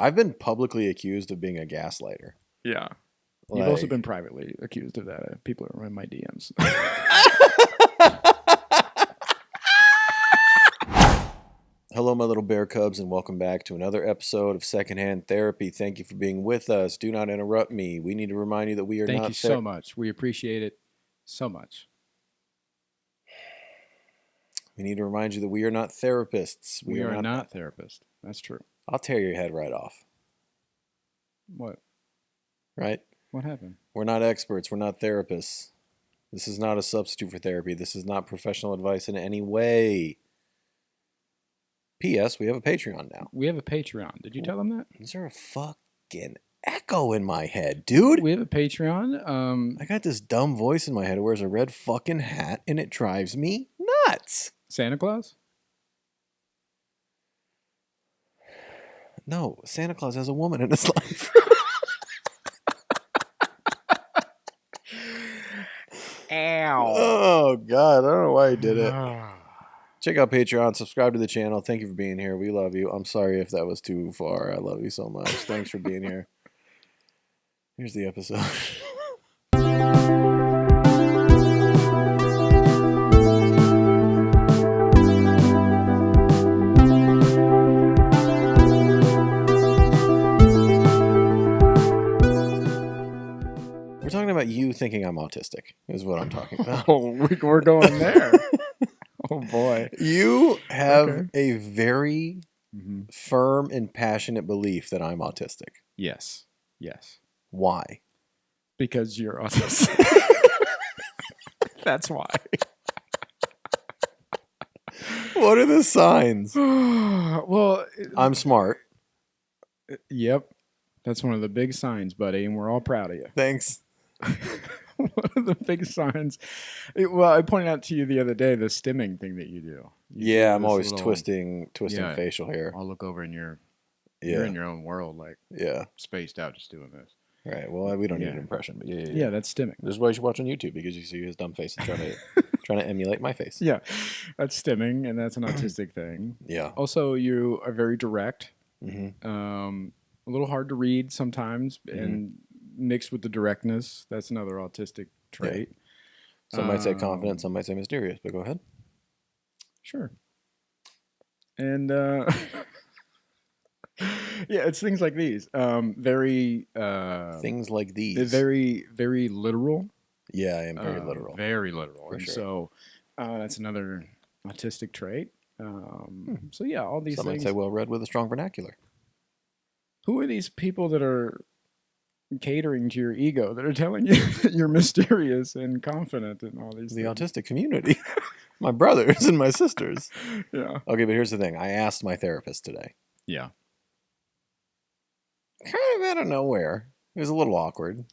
I've been publicly accused of being a gaslighter. Yeah. You've also been privately accused of that. People are in my DMs. Hello, my little bear cubs, and welcome back to another episode of Secondhand Therapy. Thank you for being with us. Do not interrupt me. We need to remind you that we are Thank not... you so much. We appreciate it so much. We need to remind you that we are not therapists. We are not therapists. That's true. I'll tear your head right off. What? Right? What happened? We're not experts. We're not therapists. This is not a substitute for therapy. This is not professional advice in any way. P.S. We have a Patreon now. We have a Patreon. Did you tell them that? Is there a fucking echo in my head, dude? We have a Patreon. I got this dumb voice in my head who wears a red fucking hat, and it drives me nuts. Santa Claus? No, Santa Claus has a woman in his life. Ow. Oh, God. I don't know why he did it. Check out Patreon. Subscribe to the channel. Thank you for being here. We love you. I'm sorry if that was too far. I love you so much. Thanks for being here. Here's the episode. We're talking about you thinking I'm autistic, is what I'm talking about. Oh, we're going there. Oh, boy. You have a very firm and passionate belief that I'm autistic. Yes. Yes. Why? Because you're autistic. That's why. What are the signs? Well, I'm smart. Yep. That's one of the big signs, buddy, and we're all proud of you. Thanks. One of the big signs. Well, I pointed out to you the other day the stimming thing that you do. Yeah, I'm always twisting facial hair. I'll look over and you're in your own world, like spaced out, just doing this. Right. Well, we don't need an impression, but yeah, that's stimming. This is why you should watch on YouTube, because you see his dumb face and trying to emulate my face. Yeah, that's stimming, and that's an autistic thing. Yeah. Also, you are very direct. Mm-hmm. A little hard to read sometimes, and mixed with the directness, that's another autistic trait. Yeah. Some might say confident, some might say mysterious, but go ahead. Sure. And yeah, it's things like these. Very things like these. Very, very literal. Yeah, I am very literal. Very literal. For sure. So that's another autistic trait. So yeah, all these some things. might say well-read with a strong vernacular. Who are these people that are catering to your ego, that are telling you that you're mysterious and confident and all these The things? autistic community. My brothers and my sisters. Yeah. Okay, but here's the thing. I asked my therapist today. Yeah. Kind of out of nowhere. It was a little awkward.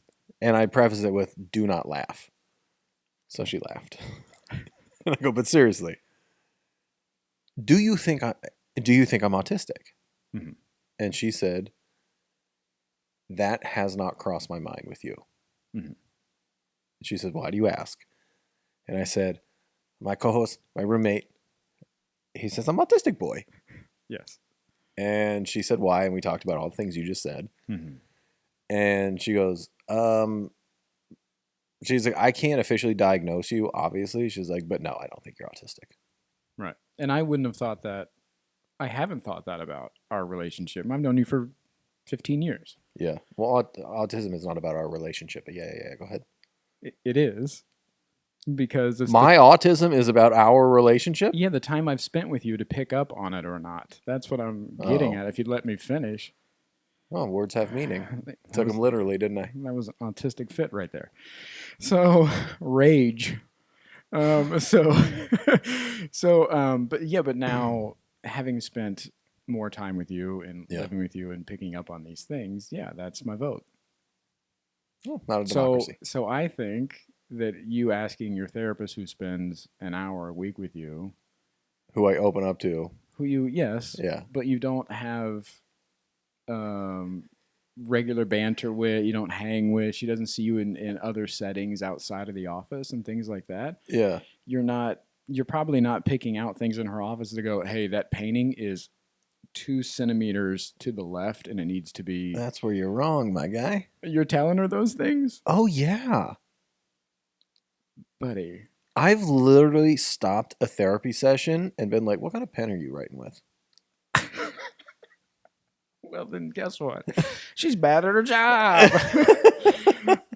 And I prefaced it with, do not laugh. So she laughed. And I go, but seriously, do you think I'm autistic? Mm-hmm. And she said, that has not crossed my mind with you. Mm-hmm. She said, why do you ask? And I said, my co-host, my roommate, he says, I'm autistic boy. Yes. And she said, why? And we talked about all the things you just said. Mm-hmm. And she goes, she's like, I can't officially diagnose you, obviously. She's like, but no, I don't think you're autistic. Right. And I wouldn't have thought that. I haven't thought that about our relationship. I've known you for 15 years. Yeah. Well, autism is not about our relationship, but yeah. Go ahead. It is. Because it's my autism is about our relationship? Yeah, the time I've spent with you to pick up on it or not. That's what I'm getting at, if you'd let me finish. Oh, words have mening. Took them literally, didn't I? That was an autistic fit right there. So, rage. But now, having spent more time with you and living with you and picking up on these things, yeah, that's my vote. Oh, not a democracy. So I think that you asking your therapist, who spends an hour a week with you, who I open up to, but you don't have regular banter with, you don't hang with, she doesn't see you in other settings outside of the office and things like that. Yeah. You're probably not picking out things in her office to go, hey, that painting is 2 centimeters to the left, and it needs to be. That's where you're wrong, my guy. You're telling her those things, Oh, yeah. buddy. I've literally stopped a therapy session and been like, what kind of pen are you writing with? Well, then guess what? She's bad at her job.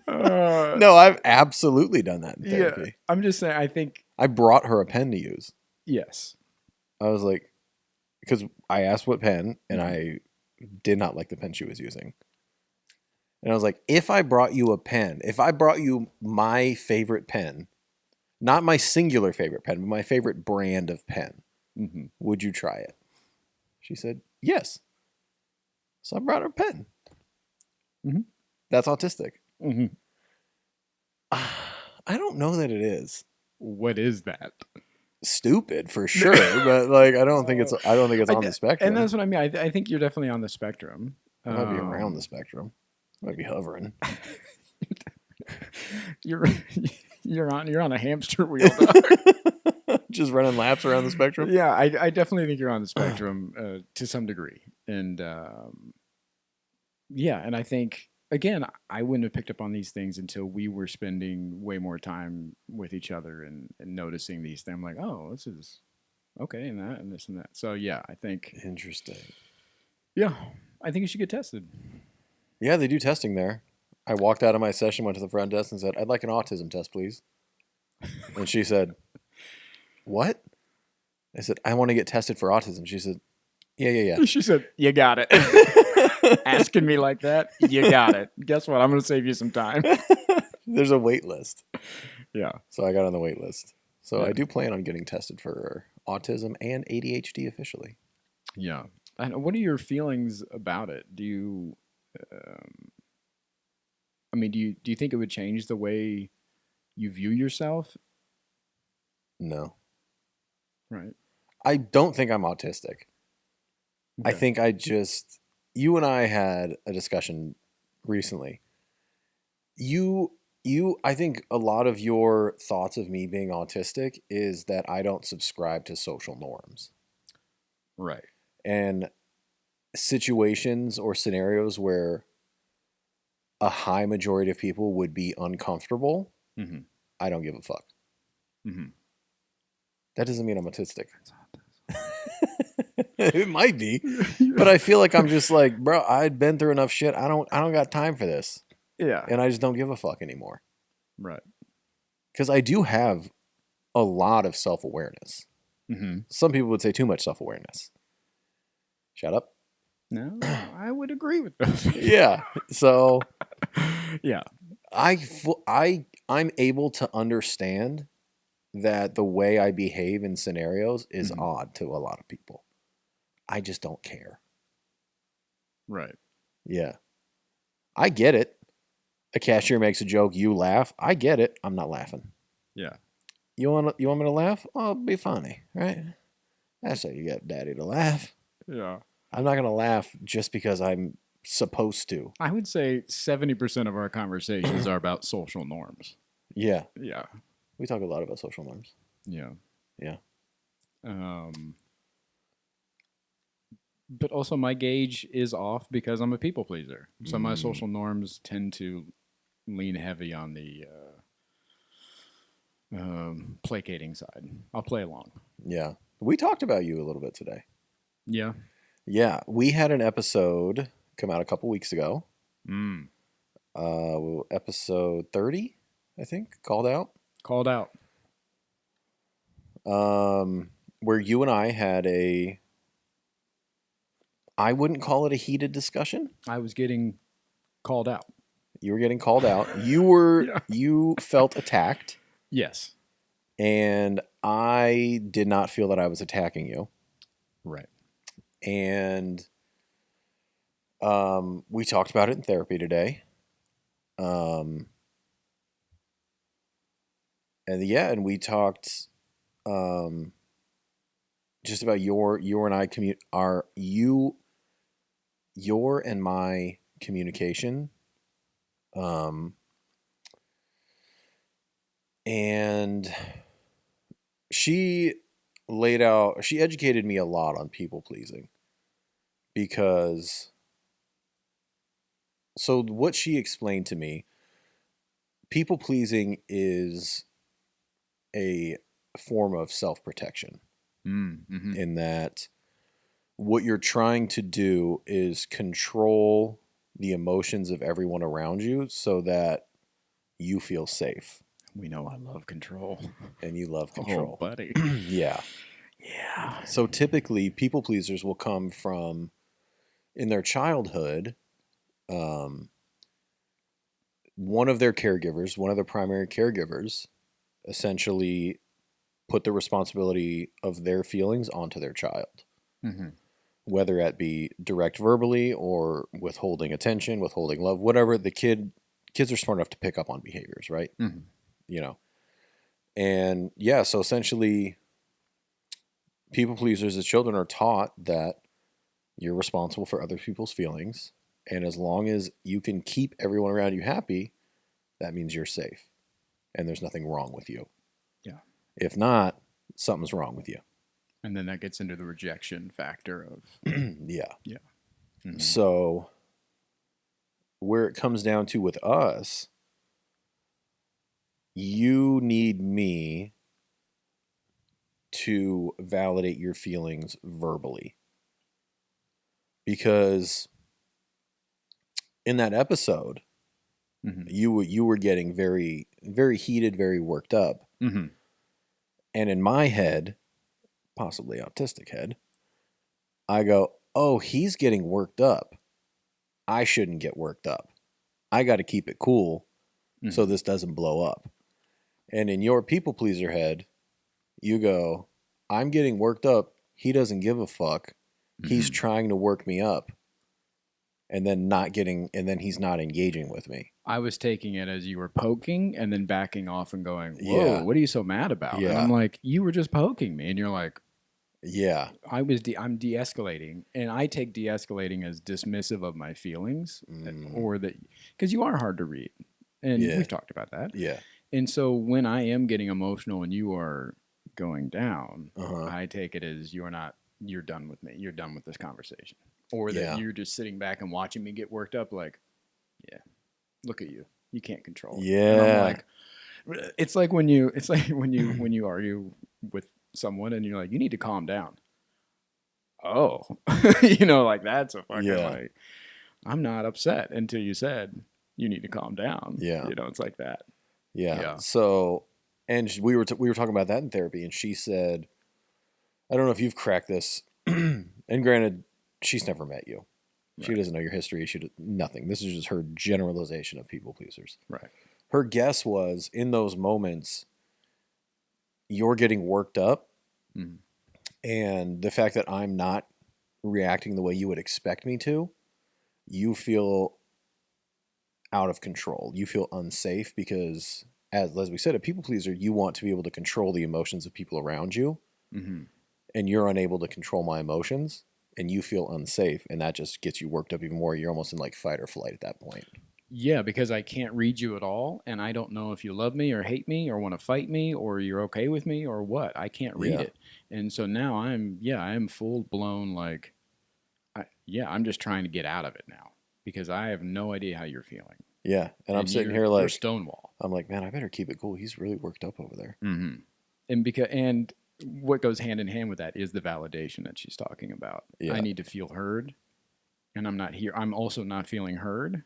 No, I've absolutely done that in Yeah, therapy. I'm just saying. I think I brought her a pen to use. yes. I was like, because I asked what pen, and I did not like the pen she was using. And I was like, if I brought you a pen, if I brought you my favorite pen, not my singular favorite pen, but my favorite brand of pen, Mm-hmm. would you try it? She said, yes. So I brought her a pen. Mm-hmm. That's autistic. Mm-hmm. I don't know that it is. What is that? Stupid for sure, but like I don't think it's on the spectrum. And that's what I mean. I think you're definitely on the spectrum. I might be around the spectrum. I might be hovering. You're on a hamster wheel, dog. Just running laps around the spectrum. Yeah, I definitely think you're on the spectrum to some degree, and yeah, and I think again, I wouldn't have picked up on these things until we were spending way more time with each other and noticing these things. I'm like, oh, this is okay, and that, and this, and that. So yeah, I think Interesting. yeah, I think you should get tested. Yeah, they do testing there. I walked out of my session, went to the front desk, and said, "I'd like an autism test, please." And she said, "What?" I said, "I want to get tested for autism." She said, "Yeah." She said, "You got it." Asking me like that, you got it. Guess what? I'm going to save you some time. There's a wait list. Yeah. So I got on the wait list. So Yeah. I do plan on getting tested for autism and ADHD officially. Yeah. And what are your feelings about it? Do you, do you think it would change the way you view yourself? No. Right. I don't think I'm autistic. I Okay. think you and I had a discussion recently. I think a lot of your thoughts of me being autistic is that I don't subscribe to social norms. Right. And situations or scenarios where a high majority of people would be uncomfortable, Mm-hmm. I don't give a fuck. Mm-hmm. That doesn't mean I'm autistic. It might be, but I feel like I'm just like, bro, I'd been through enough shit. I don't got time for this. Yeah. And I just don't give a fuck anymore. Right. Because I do have a lot of self-awareness. Mm-hmm. Some people would say too much self-awareness. Shut up. No, I would agree with those. Yeah. So Yeah. I'm able to understand that the way I behave in scenarios is Mhm. odd to a lot of people. I just don't care. Right. Yeah. I get it. A cashier makes a joke, you laugh. I get it. I'm not laughing. Yeah. You want me to laugh? Oh, it'll be funny, right? That's how you get daddy to laugh. Yeah. I'm not going to laugh just because I'm supposed to. I would say 70% of our conversations are about social norms. Yeah. Yeah. We talk a lot about social norms. Yeah. Yeah. But also my gauge is off because I'm a people pleaser. So my social norms tend to lean heavy on the placating side. I'll play along. Yeah. We talked about you a little bit today. Yeah. Yeah. We had an episode come out a couple weeks ago. Mm. Episode 30, I think, called out. Called out. Where you and I had I wouldn't call it a heated discussion. I was getting called out. You were getting called out. Yeah. You felt attacked. Yes. And I did not feel that I was attacking you. Right. And we talked about it in therapy today. And we talked just about your and my communication. And she educated me a lot on people pleasing. because so what she explained to me, people pleasing is a form of self-protection Mm-hmm. in that what you're trying to do is control the emotions of everyone around you so that you feel safe We know I love control. and you love Oh, control. buddy. Yeah. Yeah. So typically, people pleasers will come from in their childhood. Um, one of their caregivers, one of their primary caregivers, essentially put the responsibility of their feelings onto their child, Mm-hmm. whether that be direct verbally or withholding attention, withholding love, whatever. Kids are smart enough to pick up on behaviors, right? Mm-hmm. You know, and yeah, so essentially, people pleasers as children are taught that you're responsible for other people's feelings, and as long as you can keep everyone around you happy, that means you're safe, and there's nothing wrong with you. Yeah. If not, something's wrong with you. And then that gets into the rejection factor of, Yeah. yeah. Mm-hmm. So where it comes down to with us, you need me to validate your feelings verbally. Because in that episode, Mm-hmm. you were getting very very heated, very worked up. Mm-hmm. And in my head, possibly autistic head, I go, "Oh, he's getting worked up. I shouldn't get worked up. I got to keep it cool so Mm-hmm. this doesn't blow up." And in your people pleaser head, you go, "I'm getting worked up. He doesn't give a fuck. He's Mm-hmm. trying to work me up." And then he's not engaging with me. I was taking it as you were poking and then backing off and going, "Whoa, Yeah. what are you so mad about?" And Yeah. I'm like, "You were just poking me," and you're like, Yeah. I'm de-escalating, and I take de-escalating as dismissive of my feelings, or that because you are hard to read, and Yeah. we've talked about that. Yeah. And so when I am getting emotional and you are going down, Uh-huh. I take it as you're done with me. You're done with this conversation, or that Yeah. you're just sitting back and watching me get worked up. Like, yeah, look at you. You can't control it. Yeah. And I'm like, it's like when you argue with someone and you're like, you need to calm down. Oh, like that's a fucking Yeah. like, I'm not upset until you said you need to calm down. Yeah. It's like that. Yeah. Yeah. So, and we were talking about that in therapy, and she said, I don't know if you've cracked this, and granted, she's never met you. She Right. doesn't know your history. Nothing. This is just her generalization of people pleasers. Right. Her guess was in those moments, you're getting worked up, Mhm. and the fact that I'm not reacting the way you would expect me to, you feel out of control. You feel unsafe because, as we said, a people pleaser, you want to be able to control the emotions of people around you, Mhm. and you're unable to control my emotions, and you feel unsafe, and that just gets you worked up even more. You're almost in like fight or flight at that point. Yeah, because I can't read you at all, and I don't know if you love me or hate me or want to fight me or you're okay with me or what. I can't read Yeah. it, and so now I'm full blown like, I'm just trying to get out of it now because I have no idea how you're feeling. Yeah, and I'm sitting here we're like, Stonewall. I'm like, man, I better keep it cool. He's really worked up over there. Mm-hmm. And what goes hand in hand with that is the validation that she's talking about. Yeah. I need to feel heard, and I'm not here. I'm also not feeling heard,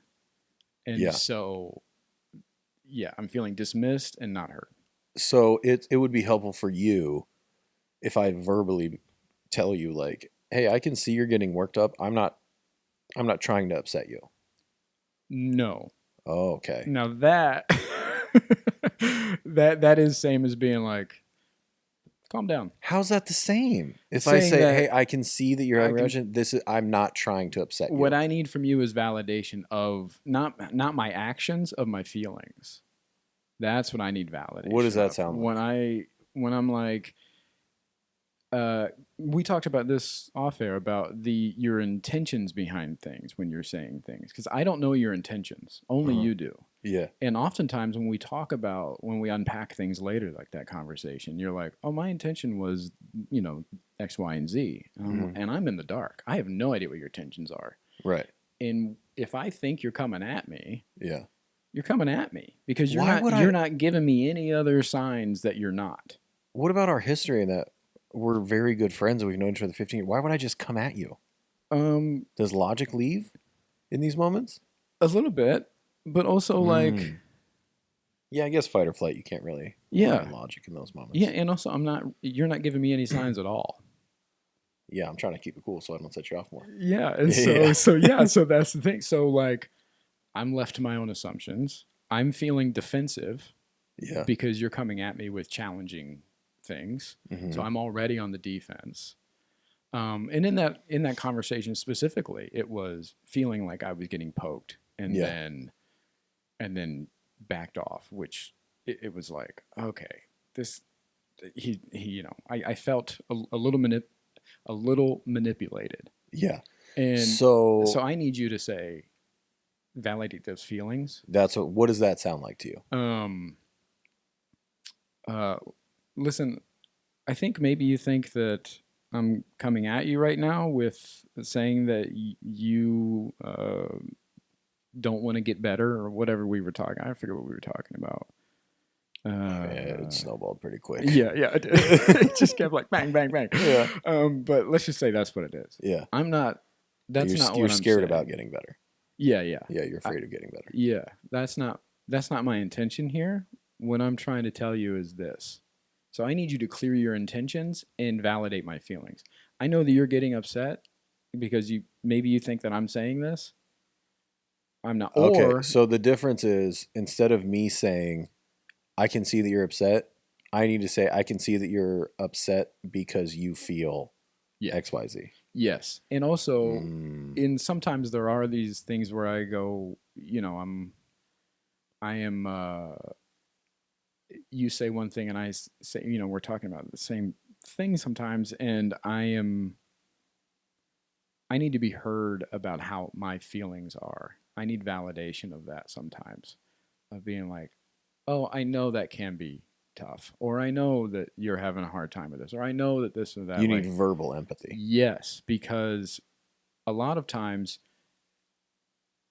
and Yeah. so I'm feeling dismissed and not heard. So it would be helpful for you if I verbally tell you like, hey, I can see you're getting worked up. I'm not trying to upset you. No. Oh, okay. Now that that is same as being like, calm down. How's that the same? It's If I saying say, that hey, I can see that you're having I can- reaction, I'm not trying to upset you. What I need from you is validation of not my actions, of my feelings. That's what I need validation. What does that of. sound like? When I'm like, we talked about this off air about your intentions behind things when you're saying things, because I don't know your intentions. Only you do. Yeah. And oftentimes when we unpack things later, like that conversation, you're like, oh, my intention was, X, Y, and Z. And I'm in the dark. I have no idea what your intentions are. Right. And if I think you're coming at me, Yeah. you're coming at me because Why would you're not giving me any other signs that you're not. What about our history and that we're very good friends and we've known each other 15 years? Why would I just come at you? Does logic leave in these moments? A little bit, but also like, yeah, I guess fight or flight. You can't really yeah, logic in those moments. Yeah, and also you're not giving me any signs at all. Yeah, I'm trying to keep it cool so I don't set you off more. Yeah, and so that's the thing. So like, I'm left to my own assumptions. I'm feeling defensive. Yeah. Because you're coming at me with challenging things. So I'm already on the defense. And in that conversation specifically, it was feeling like I was getting poked and then backed off, which it was like, okay, this I felt a little manipulated. Yeah. And so I need you to say, validate those feelings. That's what does that sound like to you? Listen, I think maybe you think that I'm coming at you right now with saying that you don't want to get better or whatever we were talking. I forget what we were talking about. It snowballed pretty quick. Yeah, it just kept like bang, bang, bang. Yeah. But let's just say that's what it is. Yeah. I'm not. That's not what you're I'm scared saying. about getting better. Yeah. Yeah, you're afraid of getting better. Yeah, that's not my intention here. What I'm trying to tell you is this. So I need you to clear your intentions and validate my feelings. I know that you're getting upset because you think that I'm saying this. I'm not. Okay, so the difference is instead of me saying, I can see that you're upset, I need to say, I can see that you're upset because you feel XYZ. Yes. And also, sometimes there are these things where I go, I am, you say one thing and I say, we're talking about the same thing sometimes, and I need to be heard about how my feelings are. I need validation of that sometimes, of being like, oh, I know that can be tough, or I know that you're having a hard time with this, or I know that this or that. You need verbal empathy. Yes, because a lot of times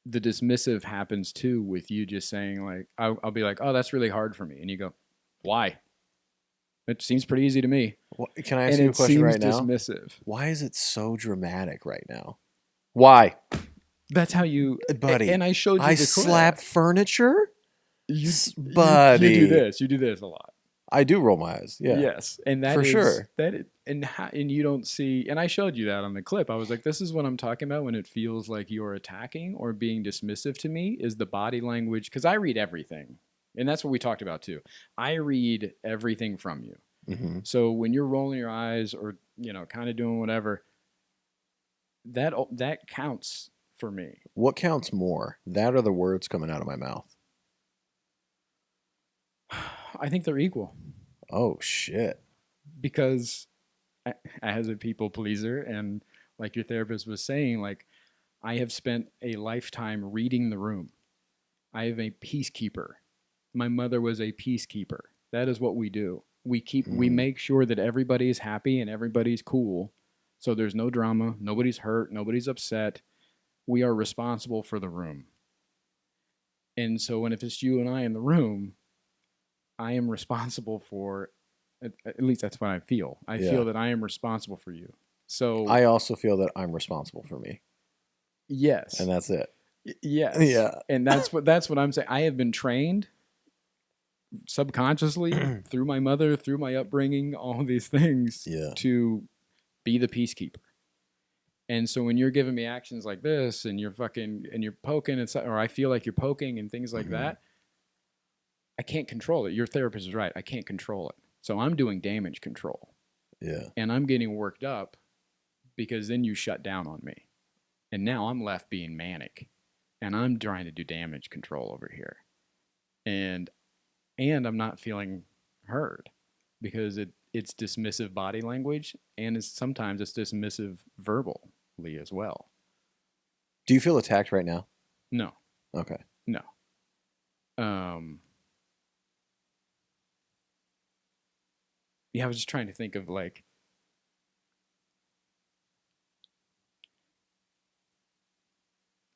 the dismissive happens too with you just saying like, I'll be like, oh, that's really hard for me. And you go, why? It seems pretty easy to me. Can I ask you a question right now? Dismissive. Why is it so dramatic right now? Why? That's how you, buddy. And I showed you I the clip. slap furniture? Buddy. You do this a lot. I do roll my eyes. Yeah. Yes. And that for is, sure. And you don't see, and I showed you that on the clip. I was like, this is what I'm talking about when it feels like you're attacking or being dismissive to me, is the body language. Because I read everything. And that's what we talked about too. I read everything from you. Mm-hmm. So when you're rolling your eyes or, kind of doing whatever, that counts for me. What counts more? That or the words coming out of my mouth? I think they're equal. Oh, shit. Because as a people pleaser, and like your therapist was saying, like, I have spent a lifetime reading the room. I am a peacekeeper. My mother was a peacekeeper. That is what we do. We make sure that everybody is happy and everybody's cool. So there's no drama. Nobody's hurt. Nobody's upset. We are responsible for the room. And so when if it's you and I in the room, I am responsible for, at least that's what I feel. I feel that I am responsible for you. So I also feel that I'm responsible for me. Yes. And that's it. Yes. Yeah. And that's what I'm saying. I have been trained subconsciously through my mother, through my upbringing, all these things to be the peacekeeper. And so when you're giving me actions like this and you're poking and or I feel like you're poking and things like that, I can't control it. Your therapist is right. I can't control it. So I'm doing damage control. Yeah. And I'm getting worked up because then you shut down on me. And now I'm left being manic. And I'm trying to do damage control over here. And I'm not feeling heard because it's dismissive body language and sometimes it's dismissive verbally as well. Do you feel attacked right now? No. Okay. No. Yeah, I was just trying to think of like,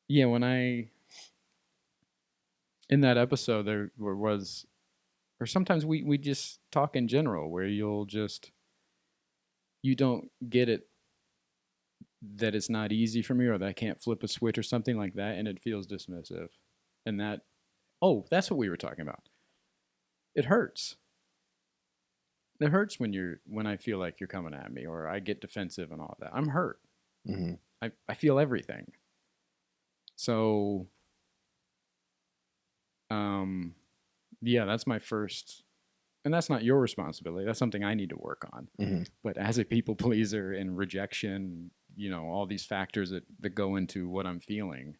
Yeah, when I in that episode there was, or sometimes we just talk in general where you don't get it, that it's not easy for me or that I can't flip a switch or something like that, and it feels dismissive. And that, oh, that's what we were talking about. It hurts. It hurts when I feel like you're coming at me or I get defensive and all that. I'm hurt. Mm-hmm. I feel everything. So, um, yeah, that's my first, and that's not your responsibility. That's something I need to work on. Mm-hmm. But as a people pleaser and rejection, all these factors that go into what I'm feeling,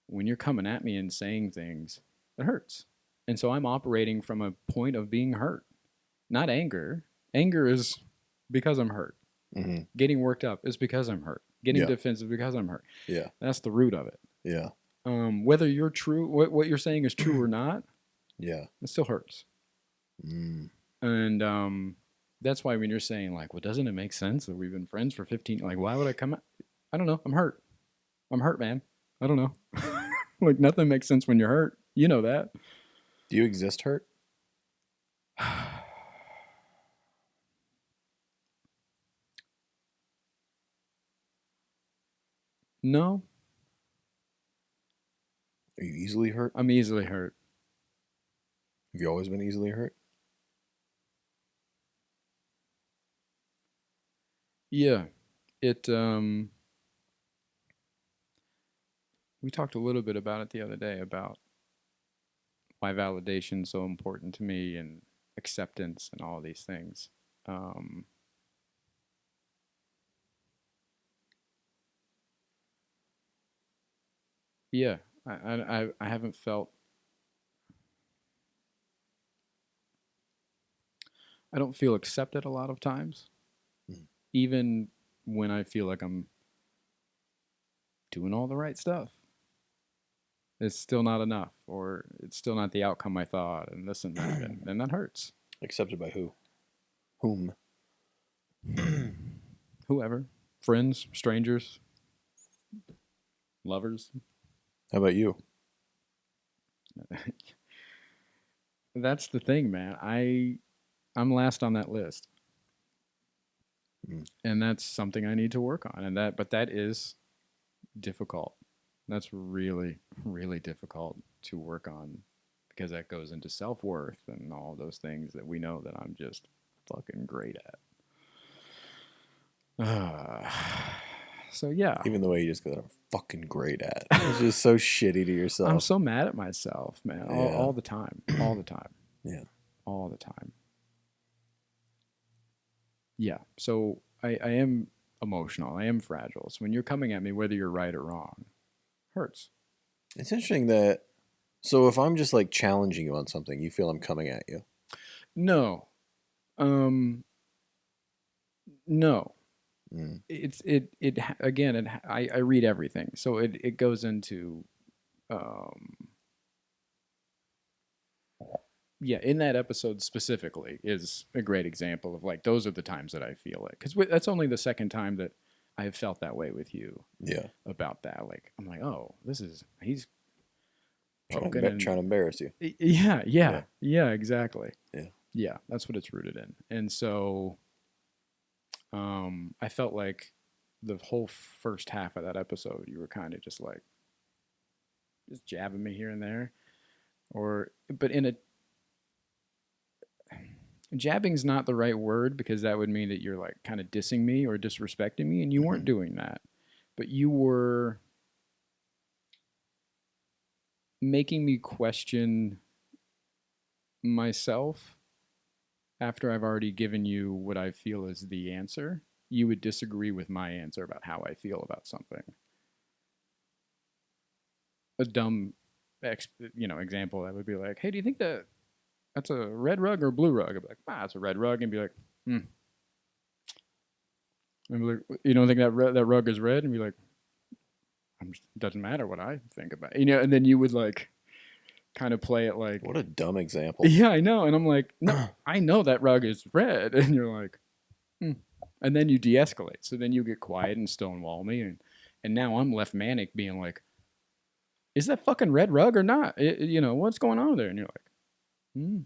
when you're coming at me and saying things, it hurts. And so I'm operating from a point of being hurt, not anger. Anger is because I'm hurt. Mm-hmm. Getting worked up is because I'm hurt. Getting Yeah. defensive because I'm hurt. Yeah. That's the root of it. Yeah. Whether you're true, what you're saying is true or not, Yeah. it still hurts. Mm. And that's why when you're saying like, well, doesn't it make sense that we've been friends for 15? Like, why would I come? I don't know. I'm hurt. I'm hurt, man. I don't know. Like nothing makes sense when you're hurt. You know that. Do you exist hurt? No, Are you easily hurt? I'm easily hurt. Have you always been easily hurt? Yeah. It we talked a little bit about it the other day about why validation is so important to me and acceptance and all these things. Um yeah, I haven't felt, I don't feel accepted a lot of times, Mm. even when I feel like I'm doing all the right stuff. It's still not enough, or it's still not the outcome I thought, and this and that, and that hurts. Accepted by who? Whom? Whoever, friends, strangers, lovers. How about you? That's the thing, man. I'm last on that list, Mm. and that's something I need to work on. But that is difficult. That's really, really difficult to work on because that goes into self worth and all those things that we know that I'm just fucking great at. So yeah, Even the way you just go, I'm fucking great at. It's just so shitty to yourself. I'm so mad at myself, man, Yeah. all the time, all the time, Yeah. all the time. Yeah. So I am emotional. I am fragile. So when you're coming at me, whether you're right or wrong, hurts. It's interesting that. So if I'm just like challenging you on something, you feel I'm coming at you. No. No. Mm. I read everything. So it goes into yeah, in that episode specifically is a great example of like those are the times that I feel it, because that's only the second time that I have felt that way with you Yeah. about that. Like I'm like, oh, he's Trying poking to, and trying to embarrass you. yeah, exactly. Yeah. Yeah, that's what it's rooted in. And so I felt like the whole first half of that episode, you were kind of just like just jabbing me here and there, but in a jabbing's not the right word because that would mean that you're like kind of dissing me or disrespecting me, and you weren't doing that, but you were making me question myself after I've already given you what I feel is the answer. You would disagree with my answer about how I feel about something. A dumb example that would be like, hey, do you think that's a red rug or a blue rug? I'd be like, it's a red rug. And be like, And be like, you don't think that rug is red? And be like, it doesn't matter what I think about it. And then you would like kind of play it like, What a dumb example. yeah, I know. And I'm like, no, I know that rug is red. And you're like, And then you de-escalate. So then you get quiet and stonewall me. And now I'm left manic being like, is that fucking red rug or not? What's going on there? And you're like, hmm.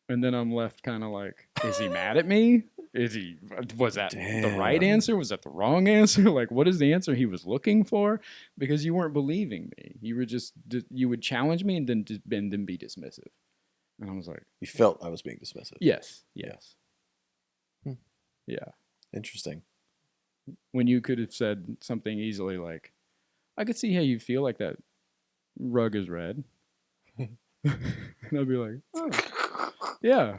And then I'm left kind of like, is he mad at me? Was that the right Damn. answer? Was that the wrong answer? Like, what is the answer he was looking for? Because you weren't believing me. You were just, you would challenge me and then be dismissive. And I was like, You felt I was being dismissive. yes. Hmm. Yeah. Interesting. When you could have said something easily like, I could see how you feel like that rug is red. And I'd be like, oh, yeah,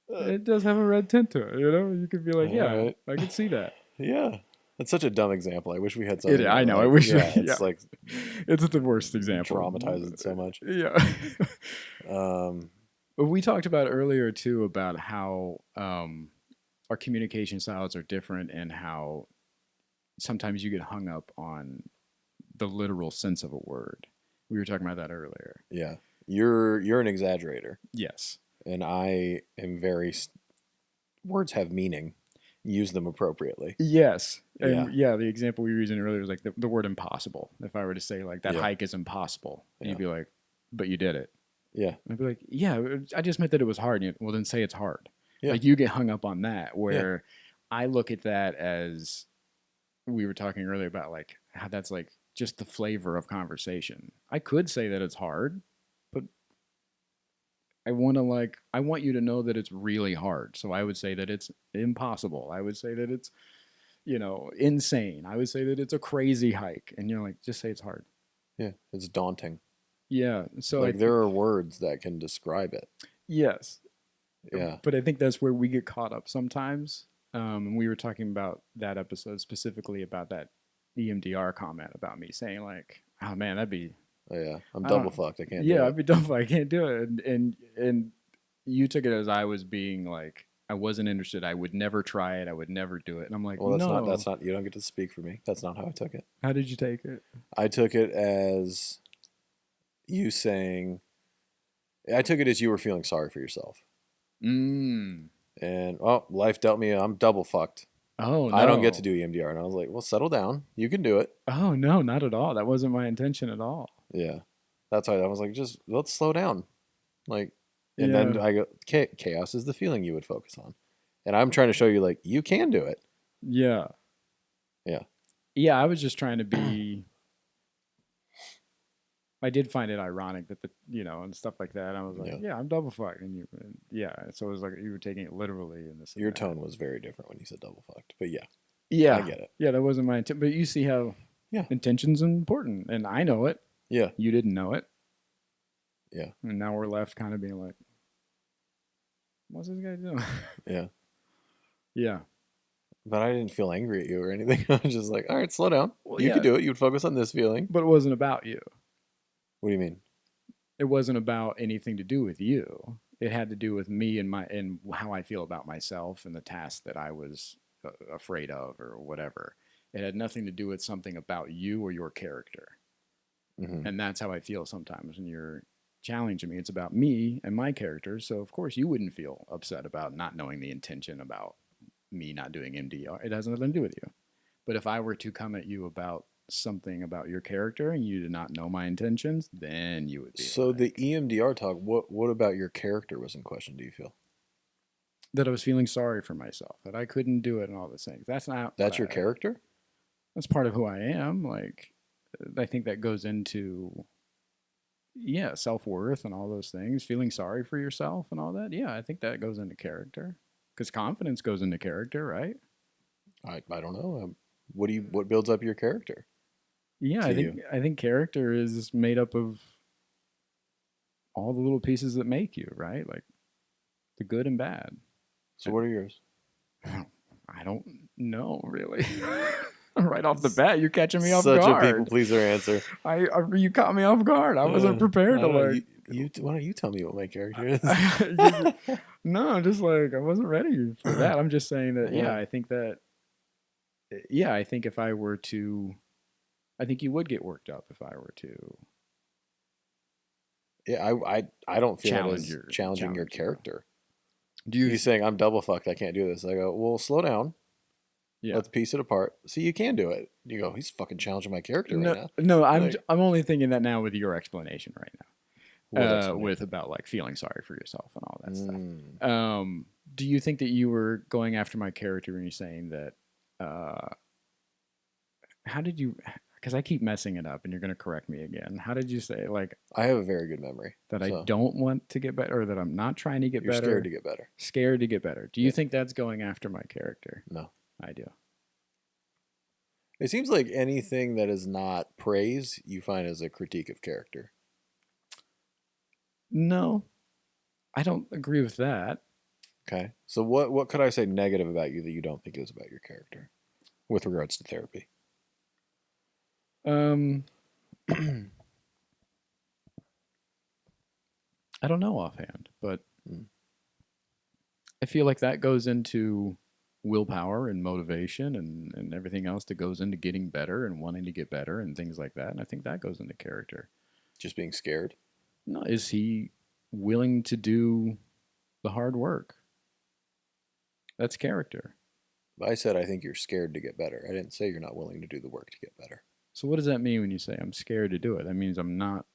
it does have a red tint to it. You could be like, yeah, Alright. I could see that. Yeah. That's such a dumb example. I wish we had something. I know. I like, wish. Yeah, Yeah, it's like it's the worst example. dramatizes so much. Yeah. But we talked about earlier too about how our communication styles are different and how sometimes you get hung up on the literal sense of a word. We were talking about that earlier. Yeah. You're an exaggerator, Yes. and I am very. Words have meaning. Use them appropriately. Yes. Yeah. And yeah, the example we were using earlier was like the word impossible. If I were to say like that Yeah. hike is impossible, and Yeah. you'd be like, but you did it. Yeah. And I'd be like, yeah, I just meant that it was hard. And well, then say it's hard. Yeah. Like you get hung up on that where I look at that as we were talking earlier about like how that's like just the flavor of conversation. I could say that it's hard, but I want you to know that it's really hard. So I would say that it's impossible. I would say that it's, insane. I would say that it's a crazy hike. And you're like, just say it's hard. Yeah. It's daunting. Yeah. So Like there are words that can describe it. yes. Yeah. But I think that's where we get caught up sometimes. And we were talking about that episode specifically about that EMDR comment about me saying like, oh man, that'd be, Oh, yeah. I'm I double don't- fucked. I can't yeah, do I'd it. be dumb if I can't do it. And you took it as I was being like, I wasn't interested. I would never try it. I would never do it. And I'm like, Well, no. that's not, you don't get to speak for me. That's not how I took it. How did you take it? I took it as you saying, I took it as you were feeling sorry for yourself. Mm. And, oh, life dealt me, I'm double fucked. Oh, no. I don't get to do EMDR. And I was like, well, settle down. You can do it. Oh, no, not at all. That wasn't my intention at all. Yeah. That's why I was like, just let's slow down. Like, and then Yeah. I go, chaos is the feeling you would focus on. And I'm trying to show you, like, you can do it. Yeah. Yeah. Yeah, I was just trying to be. I did find it ironic that and stuff like that. I was like, yeah, I'm double fucked, and yeah. So it was like you were taking it literally in this. Your tone was very different when you said double fucked, but yeah, yeah, I get it. Yeah, that wasn't my intent. But you see how intention's important, and I know it. Yeah, you didn't know it. Yeah, and now we're left kind of being like, what's this guy doing? Yeah, yeah. But I didn't feel angry at you or anything. I was just like, all right, slow down. Well, you could do it. You would focus on this feeling. But it wasn't about you. What do you mean? It wasn't about anything to do with you. It had to do with me and how I feel about myself and the task that I was afraid of or whatever. It had nothing to do with something about you or your character. Mm-hmm. And that's how I feel sometimes when you're challenging me. It's about me and my character. So of course you wouldn't feel upset about not knowing the intention about me not doing MDR. It has nothing to do with you. But if I were to come at you about something about your character and you did not know my intentions, then you would be so like, the EMDR talk, what about your character was in question, do you feel? That I was feeling sorry for myself, that I couldn't do it and all those things. That's your character? That's part of who I am. Like, I think that goes into self-worth and all those things, feeling sorry for yourself and all that. Yeah, I think that goes into character, because confidence goes into character, right? I don't know. What builds up your character? Yeah, I think character is made up of all the little pieces that make you, right? Like the good and bad. So what are yours? I don't know, really. Right off the bat, you're catching me off guard. Such a people pleaser answer. You caught me off guard. I wasn't prepared to like. Why don't you tell me what my character is? No, just like I wasn't ready for that. I'm just saying that. Yeah, I think that. Yeah, I think if I were to, I think you would get worked up if I were to. Yeah, I don't feel challenging your character. Do you? He's saying I'm double fucked. I can't do this. I go, well, slow down. Yeah. Let's piece it apart. See, you can do it. You go, he's fucking challenging my character right No, now. no, Like, I'm only thinking that now with your explanation right now. what explanation? With about like feeling sorry for yourself and all that Mm. stuff. Do you think that you were going after my character when you're saying that? How did you? Because I keep messing it up, and you're going to correct me again. How did you say like I have a very good memory. that? I So don't want to get better, or that I'm not trying to get you're better. scared to get better. Scared to get better. Do you Yeah. think that's going after my character? No. I do. It seems like anything that is not praise, you find as a critique of character. No, I don't agree with that. Okay. So what could I say negative about you that you don't think is about your character with regards to therapy? Um, I don't know offhand, but Mm. I feel like that goes into willpower and motivation and everything else that goes into getting better and wanting to get better and things like that. And I think that goes into character. Just being scared? No, is he willing to do the hard work? That's character. I said I think you're scared to get better. I didn't say you're not willing to do the work to get better. So what does that mean when you say I'm scared to do it? That means I'm not.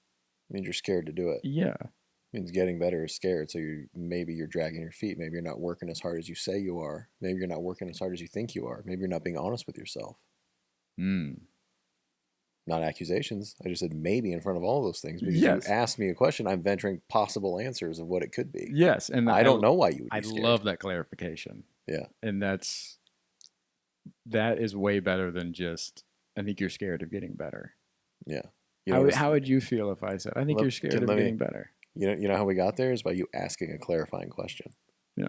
It means you're scared to do it. Yeah. It means getting better is scared. So maybe you're dragging your feet. Maybe you're not working as hard as you say you are. Maybe you're not working as hard as you think you are. Maybe you're not being honest with yourself. Hmm. Not accusations. I just said maybe in front of all those things because Yes. you asked me a question. I'm venturing possible answers of what it could be. Yes, and I don't know why you would be I scared. love that clarification. Yeah. And that is way better than just I think you're scared of getting better. Yeah. How would you feel if I said I think you're scared of getting better? You know how we got there is by you asking a clarifying question. Yeah.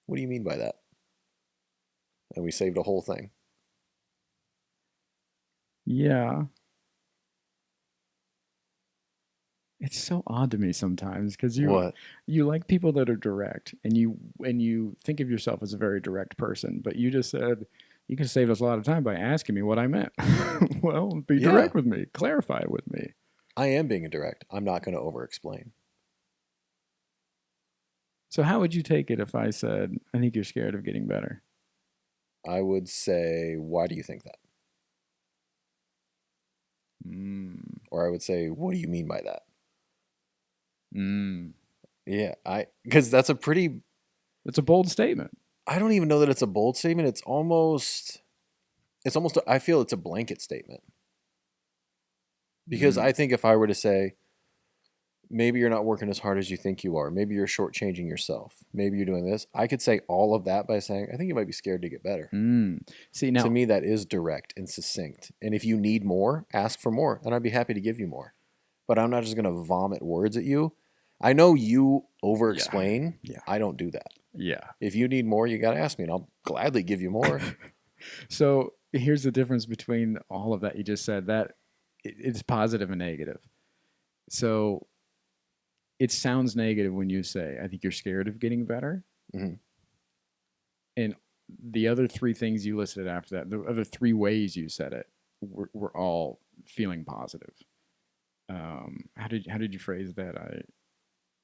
What do you mean by that? And we saved a whole thing. Yeah. It's so odd to me sometimes because you like people that are direct and you think of yourself as a very direct person, but you just said you can save us a lot of time by asking me what I meant. Well, be direct with me, clarify it with me. I am being direct. I'm not going to over-explain. So how would you take it if I said, I think you're scared of getting better? I would say, why do you think that? Or I would say, what do you mean by that? Yeah, because that's it's a bold statement. I don't even know that it's a bold statement. It's almost, I feel it's a blanket statement. Because I think if I were to say, maybe you're not working as hard as you think you are, maybe you're shortchanging yourself, maybe you're doing this, I could say all of that by saying, I think you might be scared to get better. See, now, to me, that is direct and succinct. And if you need more, ask for more, and I'd be happy to give you more. But I'm not just going to vomit words at you. I know you over-explain. Yeah. I don't do that. Yeah. If you need more, you got to ask me, and I'll gladly give you more. So here's the difference between all of that you just said. That it's positive and negative. So it sounds negative when you say, I think you're scared of getting better. Mm-hmm. And the other three things you listed after that, the other three ways you said it, were all feeling positive. How did you phrase that?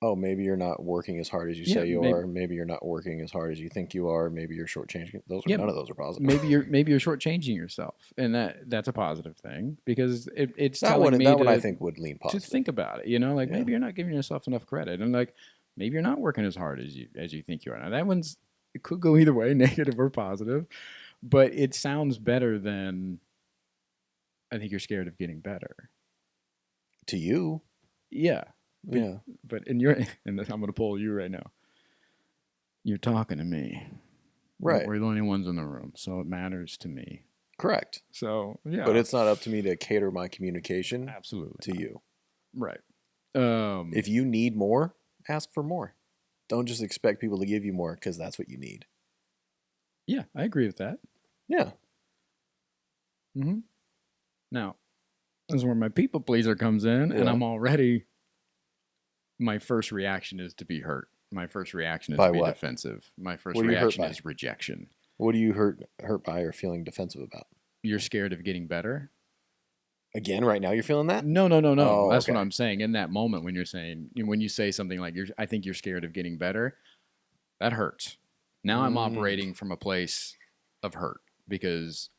Oh, maybe you're not working as hard as you say you are. Maybe you're not working as hard as you think you are. Maybe you're shortchanging. None of those are positive. Maybe you're shortchanging yourself, and that's a positive thing because it's that telling me one I think would lean positive. To think about it. Maybe you're not giving yourself enough credit, and maybe you're not working as hard as you think you are. Now it could go either way, negative or positive, but it sounds better than I think you're scared of getting better. To you, yeah. Yeah. But and I'm going to pull you right now. You're talking to me. Right. We're the only ones in the room, so it matters to me. Correct. So, yeah. But it's not up to me to cater my communication absolutely to you. Right. If you need more, ask for more. Don't just expect people to give you more because that's what you need. Yeah, I agree with that. Yeah. Mm-hmm. Now, this is where my people pleaser comes in, and I'm already... My first reaction is to be hurt. My first reaction is to be defensive. My first reaction is rejection. What are you hurt by or feeling defensive about? You're scared of getting better? Again, right now you're feeling that? No. Oh, that's what I'm saying. In that moment when when you say something like, I think you're scared of getting better, that hurts. Now I'm operating from a place of hurt because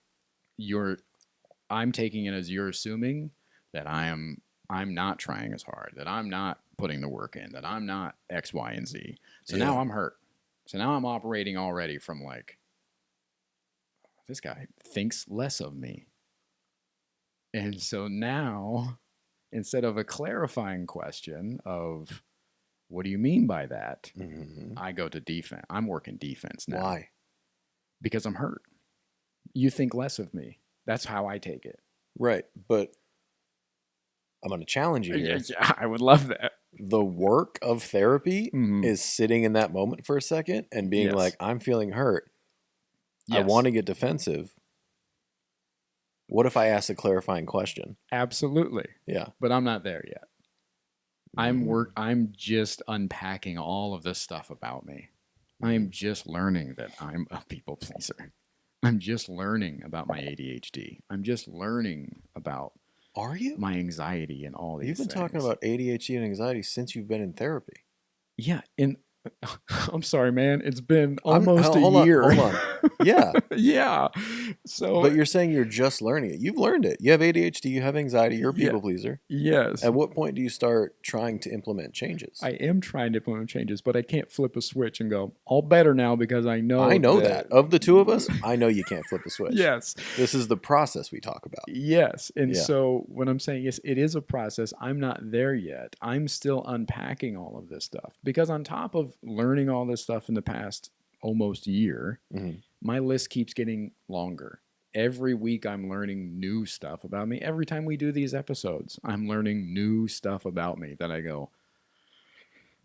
I'm taking it as you're assuming that I'm not trying as hard, that I'm not putting the work in, that I'm not X, Y, and Z. So Yeah. now I'm hurt. So now I'm operating already from like, this guy thinks less of me. And so now, instead of a clarifying question of, what do you mean by that? Mm-hmm. I go to defense. I'm working defense now. Why? Because I'm hurt. You think less of me. That's how I take it. Right. But I'm going to challenge you here. Yeah, I would love that. The work of therapy Mhm. is sitting in that moment for a second and being Yes. like, I'm feeling hurt. I Yes. want to get defensive. What if I ask a clarifying question? Absolutely. Yeah. But I'm not there yet. Mhm. I'm just unpacking all of this stuff about me. I'm just learning that I'm a people pleaser. I'm just learning about my ADHD. I'm just learning about Are you? my anxiety and all these You've been talking things. about ADHD and anxiety since you've been in therapy. Yeah, and I'm sorry, man. It's been almost a hold year. On, hold on. Yeah. Yeah. So But you're saying you're just learning it. You've learned it. You have ADHD, you have anxiety, you're a Yeah. people pleaser. Yes. At what point do you start trying to implement changes? I am trying to implement changes, but I can't flip a switch and go, all better now because I know that. Of the two of us, I know you can't flip a switch. Yes. This is the process we talk about. Yes. And Yeah. so when I'm saying yes, it is a process. I'm not there yet. I'm still unpacking all of this stuff because on top of learning all this stuff in the past almost year, Mhm. my list keeps getting longer. Every week I'm learning new stuff about me. Every time we do these episodes, I'm learning new stuff about me that I go,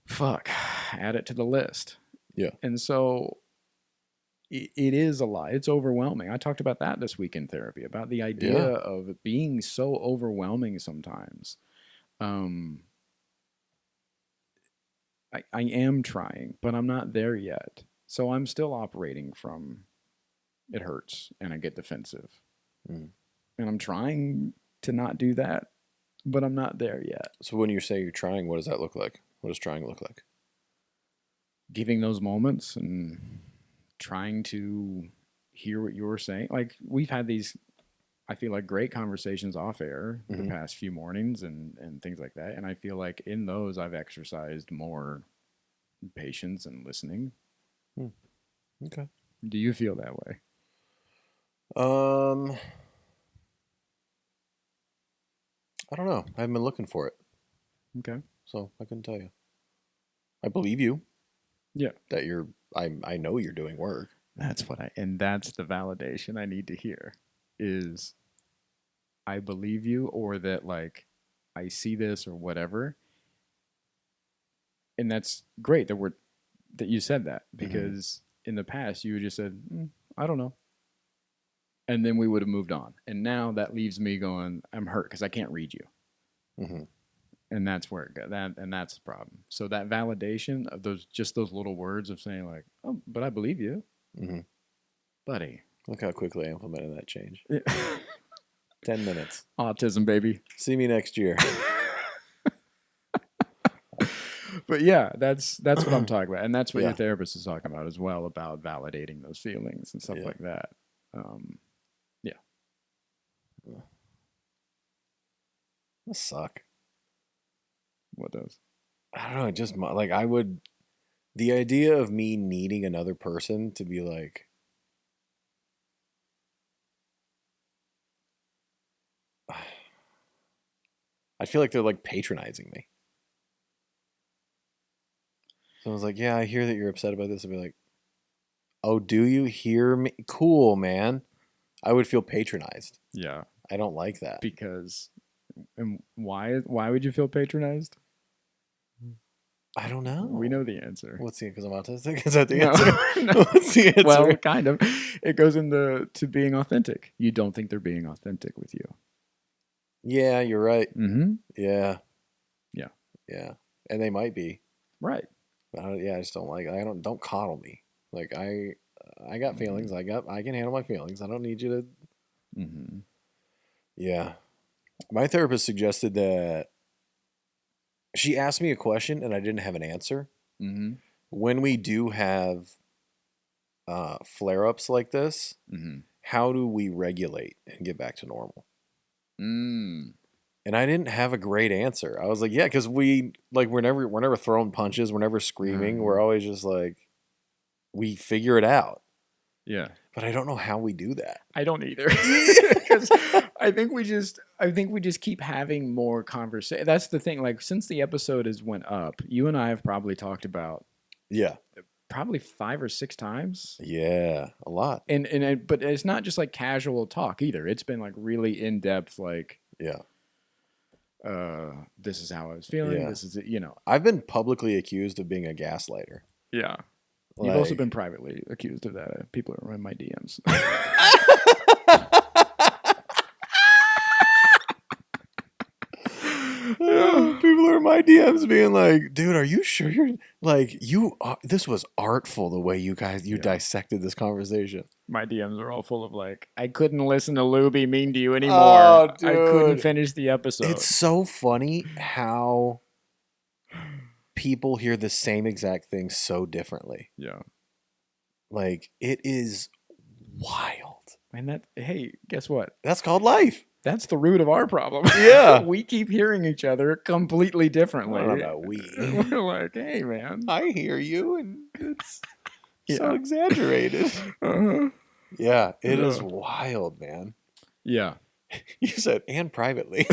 fuck, add it to the list. Yeah. And so it is a lot. It's overwhelming. I talked about that this week in therapy, about the idea of it being so overwhelming sometimes. I am trying, but I'm not there yet. So I'm still operating from it hurts and I get defensive. Mm. And I'm trying to not do that, but I'm not there yet. So when you say you're trying, what does that look like? What does trying look like? Giving those moments and trying to hear what you're saying. Like we've had these, I feel like, great conversations off air the past few mornings and things like that. And I feel like in those I've exercised more patience and listening. Okay. Do you feel that way? I don't know. I haven't been looking for it. Okay. So I couldn't tell you. I believe you. Yeah. That I know you're doing work. That's the validation I need to hear is I believe you, or that like I see this or whatever. And that's great that you said that, because in the past you just said, I don't know. And then we would have moved on. And now that leaves me going, I'm hurt because I can't read you. Mm-hmm. And that's where it goes. And that's the problem. So that validation of those little words of saying like, oh, but I believe you, buddy. Look how quickly I implemented that change. Yeah. 10 minutes. Autism, baby. See me next year. But yeah, that's what I'm talking about. And that's what your therapist is talking about as well, about validating those feelings and stuff like that. That suck. What does? I don't know. Just like the idea of me needing another person to be like, I feel like they're like patronizing me. So I was like, yeah, I hear that you're upset about this. I'd be like, oh, do you hear me? Cool, man. I would feel patronized. Yeah. I don't like that. Because, and why would you feel patronized? I don't know. We know the answer. What's the, because I'm autistic? Is that the answer? No. What's the answer? Well, kind of. It goes into being authentic. You don't think they're being authentic with you. Yeah, you're right. Mm-hmm. Yeah. Yeah. Yeah. And they might be. Right. But I just don't like it. Don't coddle me. Like I got feelings. I can handle my feelings. I don't need you to. Mm-hmm. Yeah. My therapist suggested that she asked me a question and I didn't have an answer. Mm-hmm. When we do have flare-ups like this, how do we regulate and get back to normal? Mm. And I didn't have a great answer. I was like, yeah, because we're never throwing punches, we're never screaming. We're always just like, we figure it out. Yeah. But I don't know how we do that. I don't either. 'Cause I think we just keep having more conversation. That's the thing. Like, since the episode has went up, you and I have probably talked about probably 5 or 6 times. Yeah, a lot. But it's not just like casual talk either. It's been like really in depth. Like, this is how I was feeling. Yeah. This is it. I've been publicly accused of being a gaslighter. Yeah. You've also been privately accused of that. People are in my DMs. People are in my DMs being like, dude, are you sure you're like, this was artful the way you dissected this conversation. My DMs are all full of like, I couldn't listen to Lou be mean to you anymore. Oh, dude. I couldn't finish the episode. It's so funny how people hear the same exact thing so differently. Yeah. Like, it is wild. And hey, guess what? That's called life. That's the root of our problem. Yeah. We keep hearing each other completely differently. I don't know, We're like, hey, man. I hear you, and it's so exaggerated. Uh-huh. Yeah, it is wild, man. Yeah. You said, and privately.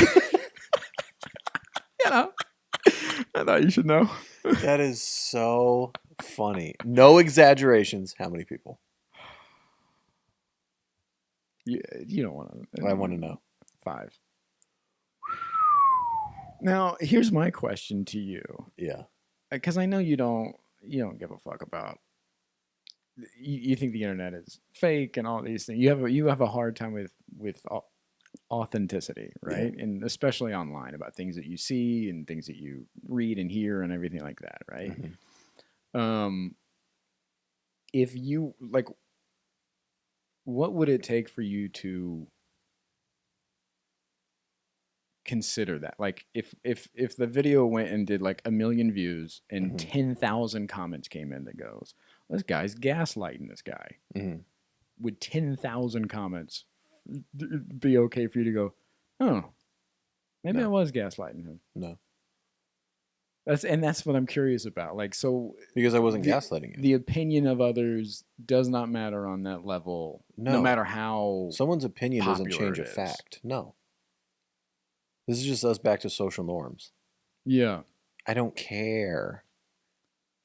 I thought you should know. That is so funny. No exaggerations. How many people? You don't want to. I want to know. 5. Now, here's my question to you. Yeah. Because I know you don't give a fuck about. You think the internet is fake and all these things. You have a hard time with authenticity, right? Yeah. And especially online, about things that you see and things that you read and hear and everything like that, right? Mm-hmm. If you like, what would it take for you to consider that? Like, if the video went and did like 1 million views and mm-hmm. 10,000 comments came in that goes, this guy's gaslighting this guy. Mm-hmm. Would 10,000 comments be okay for you to go, oh, maybe I was gaslighting him? No. That's what I'm curious about. Like, so because I wasn't gaslighting you. The opinion of others does not matter on that level. No matter how someone's opinion doesn't change a fact. No. This is just us back to social norms. Yeah. I don't care.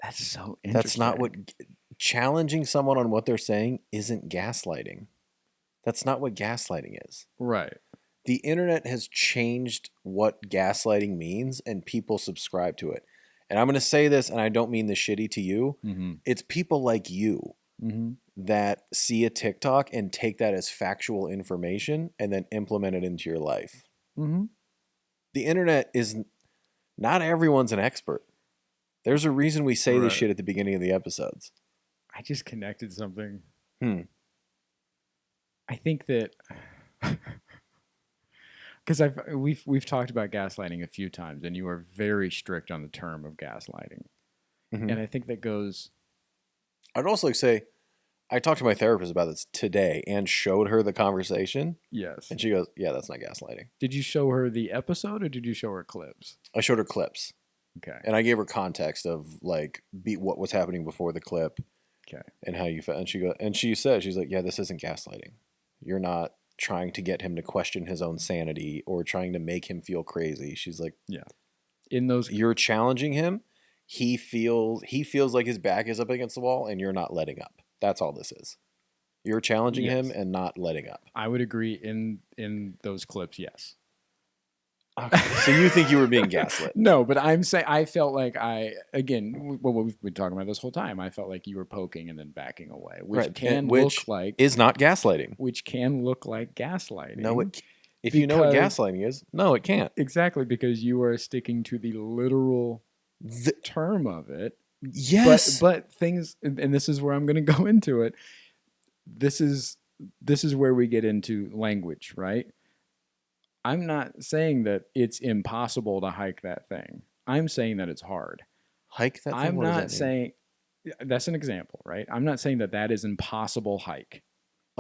That's so interesting. That's not what challenging someone on what they're saying isn't gaslighting. That's not what gaslighting is. Right. The internet has changed what gaslighting means, and people subscribe to it. And I'm going to say this, and I don't mean this shitty to you. Mm-hmm. It's people like you mm-hmm. that see a TikTok and take that as factual information and then implement it into your life. Mm-hmm. The internet is not everyone's an expert. There's a reason we say this shit at the beginning of the episodes. I just connected something. I think that because we've talked about gaslighting a few times, and you are very strict on the term of gaslighting, mm-hmm. and I think that goes. I'd also say, I talked to my therapist about this today and showed her the conversation. Yes, and she goes, "Yeah, that's not gaslighting." Did you show her the episode, or did you show her clips? I showed her clips. Okay, and I gave her context of like what was happening before the clip. Okay, and how you felt, and she said, she's like, "Yeah, this isn't gaslighting. You're not trying to get him to question his own sanity or trying to make him feel crazy." She's like, "Yeah, in those you're challenging him. He feels like his back is up against the wall, and you're not letting up. That's all this is. You're challenging him and not letting up." I would agree in those clips. Yes. Okay. So you think you were being gaslit? No, but I'm saying I felt like what we've been talking about this whole time. I felt like you were poking and then backing away, which is not gaslighting. Which can look like gaslighting. No, if you know what gaslighting is, no, it can't. Exactly, because you are sticking to the literal term of it. Yes, but things, and this is where I'm going to go into it. This is where we get into language, right? I'm not saying that it's impossible to hike that thing. I'm saying that it's hard. Hike that thing? I'm not saying... That's an example, right? I'm not saying that is impossible hike.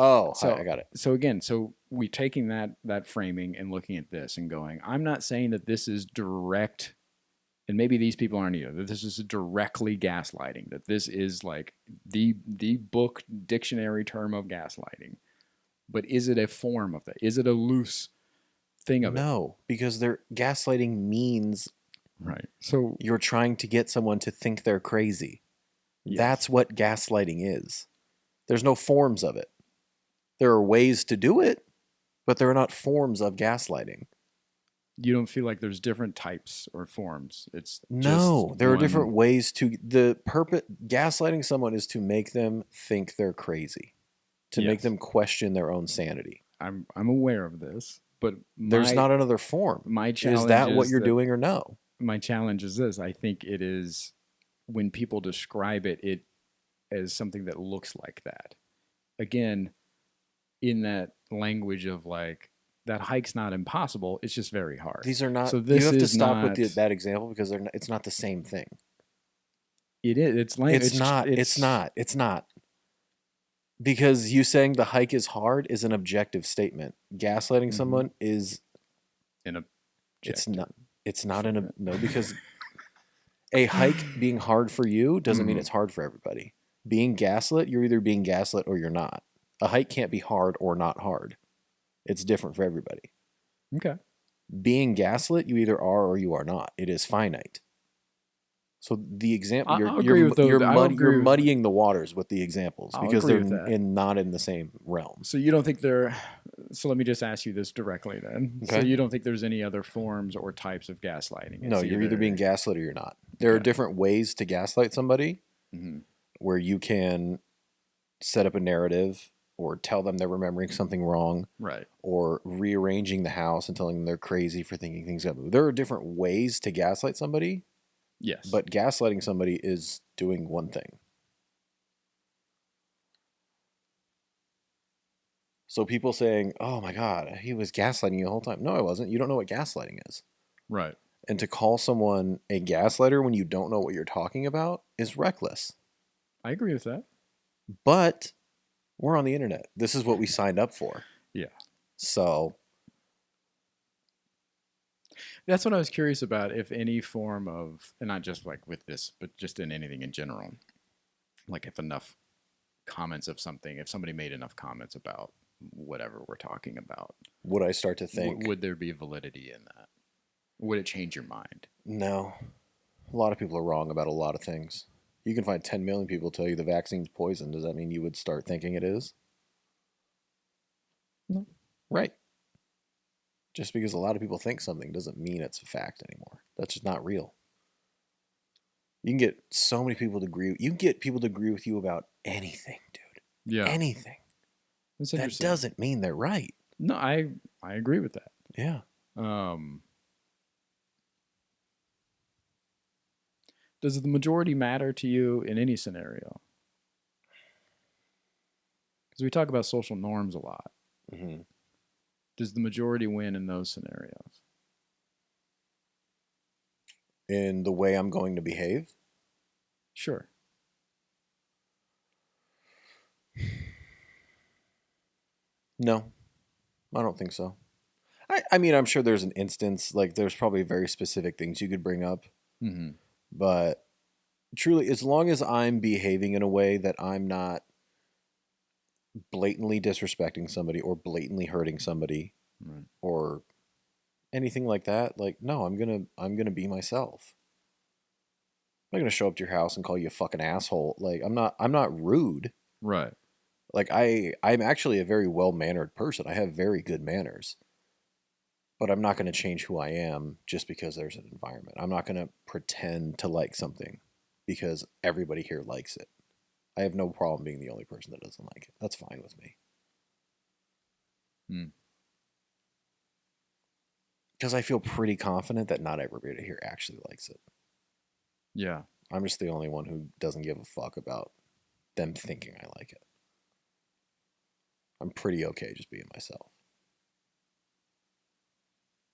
Oh, I So got it. so again, so we taking that framing and looking at this and going, I'm not saying that this is direct, and maybe these people aren't either, that this is directly gaslighting, that this is like the book dictionary term of gaslighting. But is it a form of that? Is it a loose thing of it? No, because they're gaslighting means Right. So you're trying to get someone to think they're crazy. yes, That's what gaslighting is. There's no forms of it. There are ways to do it, but there are not forms of gaslighting. you don't feel like there's different types or forms. It's just No, there are different one. ways to the purpose. Gaslighting someone is to make them think they're crazy, to make Yes, them question their own sanity. I'm aware of this, but There's not another form. my Is challenge that what is you're that doing or no? my challenge is this. I think it is when people describe it as something that looks like that. Again, in that language of like that hike's not impossible, it's just very hard. These are not. So You this have to is stop with not. that example because they're not, it's not the same thing. It is. It's like It's not. It's not. It's not. Because you saying the hike is hard is an objective statement. Gaslighting Mhm. someone is an it's objective not it's not statement. no because a hike being hard for you doesn't mean Mhm. it's hard for everybody. Being gaslit, you're either being gaslit or you're not. A hike can't be hard or not hard. It's different for everybody. Okay. Being gaslit, you either are or you are not. It is finite. So the example I'll agree with those. I'll you're agree with. muddying the waters with the examples I'll because agree they're with that. not in the same realm. So you don't think there? So let me just ask you this directly then. So Okay? you don't think there's any other forms or types of gaslighting? No, It's you're either being either gaslit or you're not. There are okay. different ways to gaslight somebody Mhm. where you can set up a narrative or tell them they're remembering something wrong Right. or rearranging the house and telling them they're crazy for thinking things got moved. There are different ways to gaslight somebody, Yes. but gaslighting somebody is doing one thing. So people saying, "Oh my God, he was gaslighting you the whole time." No, I wasn't. You don't know what gaslighting is. Right. And to call someone a gaslighter when you don't know what you're talking about is reckless. I agree with that. But we're on the internet. This is what we signed up for. Yeah. So, That's what I was curious about. If any form of, and not just like with this, but just in anything in general, like if enough comments of something, if somebody made enough comments about whatever we're talking about, would I start to think, would there be validity in that? Would it change your mind? no, a lot of people are wrong about a lot of things. You can find 10 million people tell you the vaccine's poison. Does that mean you would start thinking it is? No. Right. Just because a lot of people think something doesn't mean it's a fact anymore. That's just not real. You can get so many people to agree. You can get people to agree with you about anything, dude. Yeah. Anything. That's That interesting. doesn't mean they're right. No, I agree with that. Yeah. Um, does the majority matter to you in any scenario? Because we talk about social norms a lot. Mm-hmm. Does the majority win in those scenarios? In the way I'm going to behave? Sure. No, I don't think so. I mean, I'm sure there's an instance, like, there's probably very specific things you could bring up, Mm-hmm. but truly, as long as I'm behaving in a way that I'm not blatantly disrespecting somebody or blatantly hurting somebody Right. or anything like that, like, no, I'm gonna be myself. I'm not gonna show up to your house and call you a fucking asshole. Like, I'm not rude. Right. Like, I'm actually a very well-mannered person. I have very good manners. But I'm not going to change who I am just because there's an environment. I'm not going to pretend to like something because everybody here likes it. I have no problem being the only person that doesn't like it. That's fine with me. Mm. Because I feel pretty confident that not everybody here actually likes it. Yeah. I'm just the only one who doesn't give a fuck about them thinking I like it. I'm pretty okay just being myself.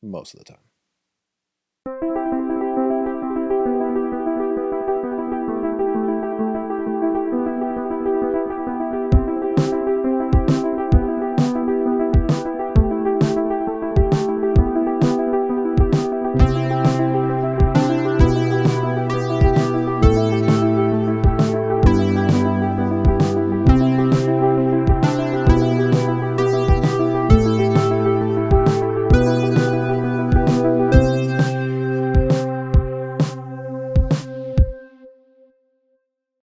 Most of the time.